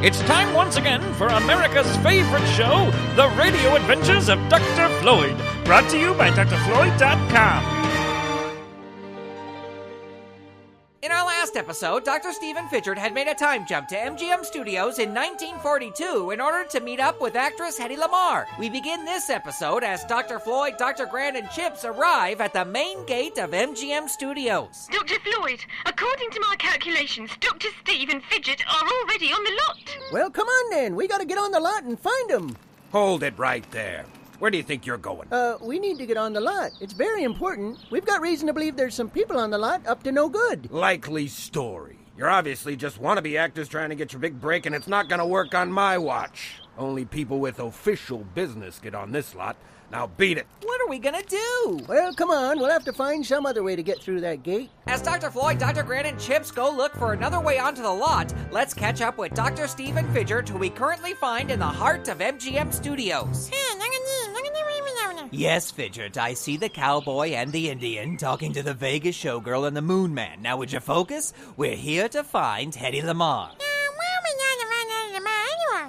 It's time once again for America's favorite show, The Radio Adventures of Dr. Floyd, brought to you by drfloyd.com. In our last episode, Dr. Stephen Fidgert had made a time jump to MGM Studios in 1942 in order to meet up with actress Hedy Lamarr. We begin this episode as Dr. Floyd, Dr. Grant, and C.H.I.P.S arrive at the main gate of MGM Studios. Dr. Floyd, according to my calculations, Dr. Steve and Fidgert are already on the lot. Well, come on then. We gotta get on the lot and find them. Hold it right there. Where do you think you're going? We need to get on the lot. It's very important. We've got reason to believe there's some people on the lot up to no good. Likely story. You're obviously just wannabe actors trying to get your big break, and it's not gonna work on my watch. Only people with official business get on this lot. Now beat it. What are we gonna do? Well, come on. We'll have to find some other way to get through that gate. As Dr. Floyd, Dr. Grant, and C.H.I.P.S go look for another way onto the lot, let's catch up with Dr. Stephen Fidgert, who we currently find in the heart of MGM Studios. Yes, Fidgert, I see the cowboy and the Indian talking to the Vegas showgirl and the Moon Man. Now, would you focus? We're here to find Hedy Lamarr.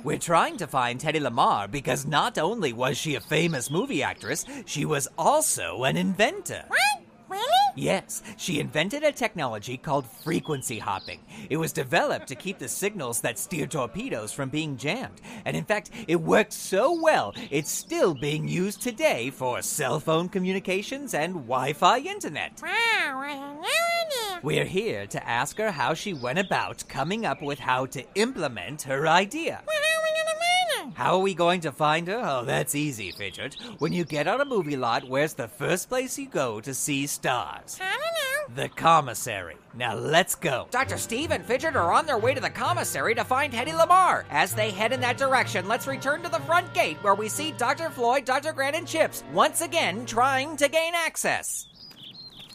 We're trying to find Hedy Lamarr because not only was she a famous movie actress, she was also an inventor. What? Really? Yes, she invented a technology called frequency hopping. It was developed to keep the signals that steer torpedoes from being jammed. And in fact, it worked so well, it's still being used today for cell phone communications and Wi-Fi internet. Wow, I had no idea. We're here to ask her how she went about coming up with how to implement her idea. Well, how are we gonna find her? How are we going to find her? Oh, that's easy, Fidgert. When you get on a movie lot, where's the first place you go to see stars? I don't know. The commissary. Now let's go. Dr. Steve and Fidgert are on their way to the commissary to find Hedy Lamarr. As they head in that direction, let's return to the front gate where we see Dr. Floyd, Dr. Grant, and C.H.I.P.S once again trying to gain access.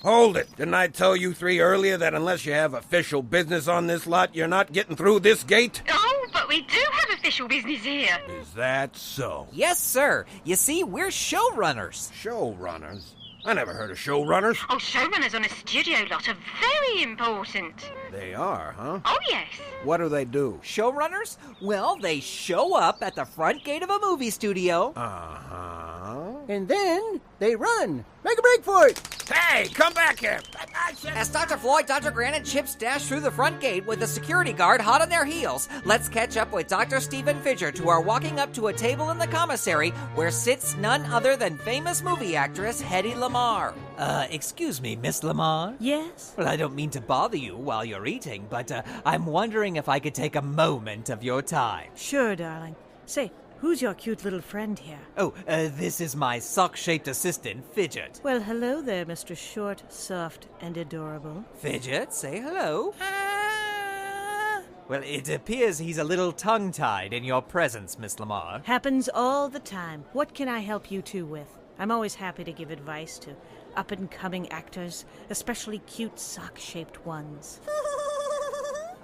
Hold it. Didn't I tell you three earlier that unless you have official business on this lot, you're not getting through this gate? Oh, but we do have official business here. Is that so? Yes, sir. You see, we're showrunners. Showrunners? I never heard of showrunners. Oh, showrunners on a studio lot are very important. They are, huh? Oh, yes. What do they do? Showrunners? Well, they show up at the front gate of a movie studio. Uh-huh. And then they run. Make a break for it. Hey, come back here. As Dr. Floyd, Dr. Grant, and C.H.I.P.S dash through the front gate with the security guard hot on their heels, let's catch up with Dr. Stephen Fidgert, who are walking up to a table in the commissary where sits none other than famous movie actress Hedy Lamarr. Excuse me, Miss Lamarr? Yes? Well, I don't mean to bother you while you're eating, but I'm wondering if I could take a moment of your time. Sure, darling. Say, who's your cute little friend here? Oh, this is my sock-shaped assistant, Fidgert. Well, hello there, Mr. Short, Soft, and Adorable. Fidgert, say hello. Well, it appears he's a little tongue-tied in your presence, Miss Lamarr. Happens all the time. What can I help you two with? I'm always happy to give advice to up-and-coming actors, especially cute sock-shaped ones.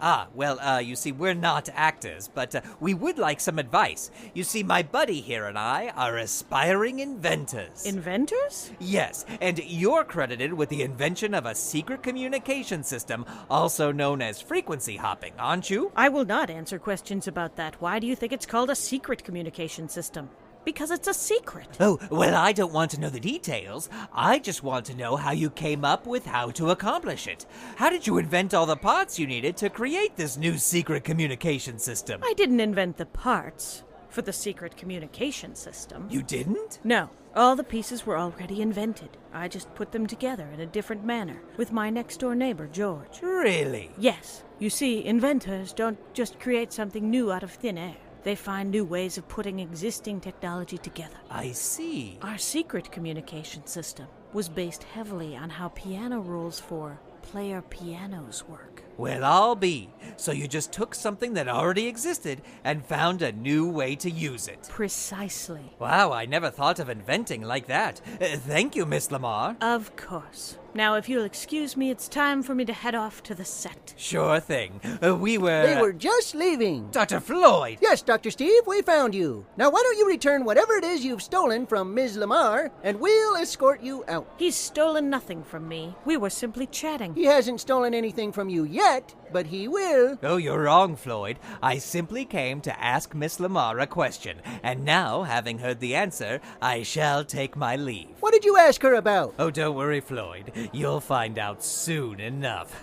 You see, we're not actors, but we would like some advice. You see, my buddy here and I are aspiring inventors. Inventors? Yes, and you're credited with the invention of a secret communication system, also known as frequency hopping, aren't you? I will not answer questions about that. Why do you think it's called a secret communication system? Because it's a secret. Oh, well, I don't want to know the details. I just want to know how you came up with how to accomplish it. How did you invent all the parts you needed to create this new secret communication system? I didn't invent the parts for the secret communication system. You didn't? No. All the pieces were already invented. I just put them together in a different manner with my next-door neighbor, George. Really? Yes. You see, inventors don't just create something new out of thin air. They find new ways of putting existing technology together. I see. Our secret communication system was based heavily on how piano rules for player pianos work. Well, I'll be. So you just took something that already existed and found a new way to use it. Precisely. Wow, I never thought of inventing like that. Thank you, Miss Lamarr. Of course. Now, if you'll excuse me, it's time for me to head off to the set. Sure thing. They were just leaving. Dr. Floyd! Yes, Dr. Steve, we found you. Now, why don't you return whatever it is you've stolen from Ms. Lamarr, and we'll escort you out. He's stolen nothing from me. We were simply chatting. He hasn't stolen anything from you yet, but he will. Oh, you're wrong, Floyd. I simply came to ask Miss Lamarr a question, and now, having heard the answer, I shall take my leave. What did you ask her about? Oh, don't worry, Floyd. You'll find out soon enough.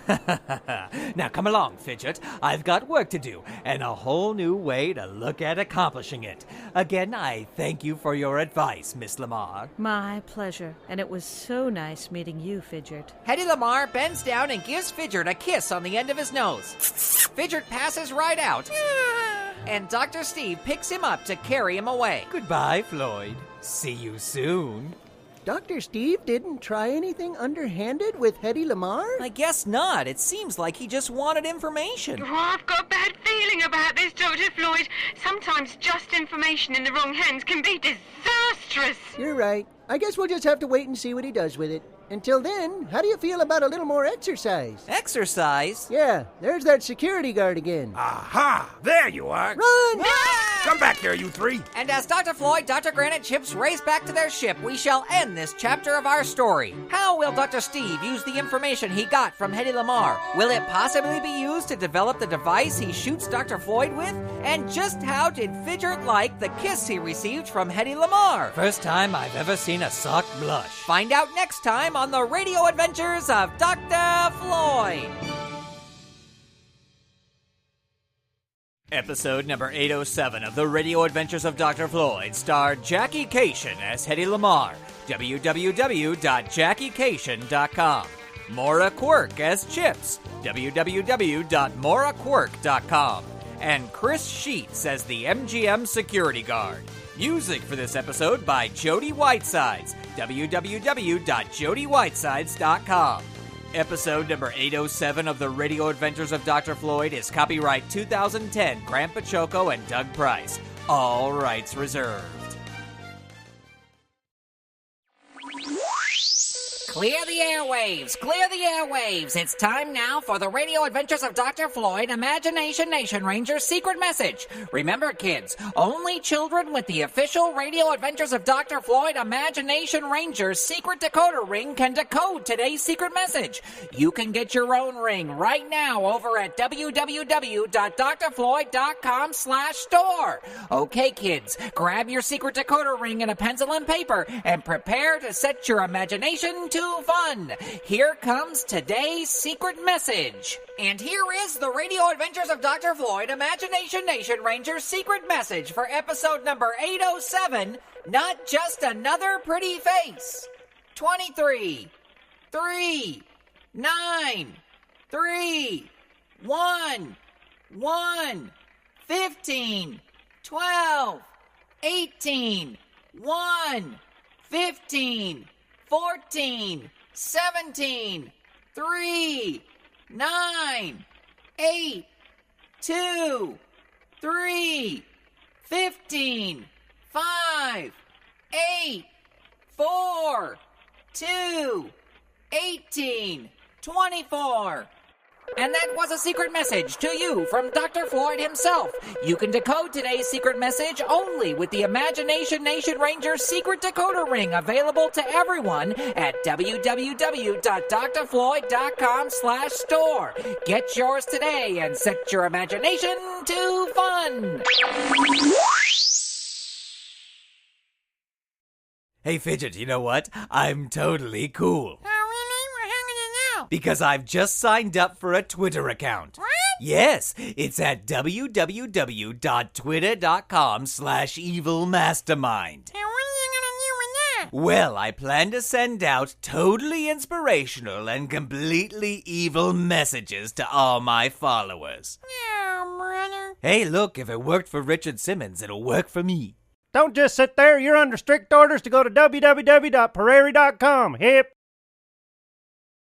Now, come along, Fidgert. I've got work to do, and a whole new way to look at accomplishing it. Again, I thank you for your advice, Miss Lamarr. My pleasure. And it was so nice meeting you, Fidgert. Hedy Lamarr bends down and gives Fidgert a kiss on the end of his nose. Fidgert passes right out, and Dr. Steve picks him up to carry him away. Goodbye, Floyd. See you soon. Dr. Steve didn't try anything underhanded with Hedy Lamarr? I guess not. It seems like he just wanted information. Oh, I've got a bad feeling about this, Dr. Floyd. Sometimes just information in the wrong hands can be disastrous. You're right. I guess we'll just have to wait and see what he does with it. Until then, how do you feel about a little more exercise? Exercise? Yeah, there's that security guard again. Aha! There you are! Run! Come back here, you three! And as Dr. Floyd, Dr. Grant, and Chips race back to their ship, we shall end this chapter of our story. How will Dr. Steve use the information he got from Hedy Lamarr? Will it possibly be used to develop the device he shoots Dr. Floyd with? And just how did Fidgert like the kiss he received from Hedy Lamarr? First time I've ever seen a sock blush. Find out next time on the Radio Adventures of Dr. Floyd. Episode number 807 of The Radio Adventures of Dr. Floyd starred Jackie Kashian as Hedy Lamarr, www.JackieKashian.com. Maura Quirk as Chips, www.MauraQuirk.com. And Chris Sheets as the MGM security guard. Music for this episode by Jody Whitesides, www.jodywhitesides.com. Episode number 807 of The Radio Adventures of Dr. Floyd is copyright 2010 Grant Baciocco and Doug Price. All rights reserved. Clear the airwaves! Clear the airwaves! It's time now for the Radio Adventures of Dr. Floyd Imagination Nation Ranger's secret message. Remember, kids, only children with the official Radio Adventures of Dr. Floyd Imagination Ranger's secret decoder ring can decode today's secret message. You can get your own ring right now over at www.drfloyd.com/store. Okay, kids, grab your secret decoder ring and a pencil and paper and prepare to set your imagination to fun. Here comes today's secret message. And here is the Radio Adventures of Dr. Floyd Imagination Nation Ranger's secret message for episode number 807, Not Just Another Pretty Face. 23, 3, 9, 3, 1, 1, 15, 12, 18, 1, 15, 14, 17, 3, 9, 8, 2, 3, 15, 5, 8, 4, 2, 18, 24. And that was a secret message to you from Dr. Floyd himself. You can decode today's secret message only with the Imagination Nation Ranger's secret decoder ring, available to everyone at www.drfloyd.com/store. Get yours today and set your imagination to fun. Hey, Fidget, you know what? I'm totally cool. Because I've just signed up for a Twitter account. What? Yes, it's at www.twitter.com/evilmastermind. Now, what are you gonna do with that? Well, I plan to send out totally inspirational and completely evil messages to all my followers. Oh, brother. Hey, look, if it worked for Richard Simmons, it'll work for me. Don't just sit there. You're under strict orders to go to www.prairie.com. Hip.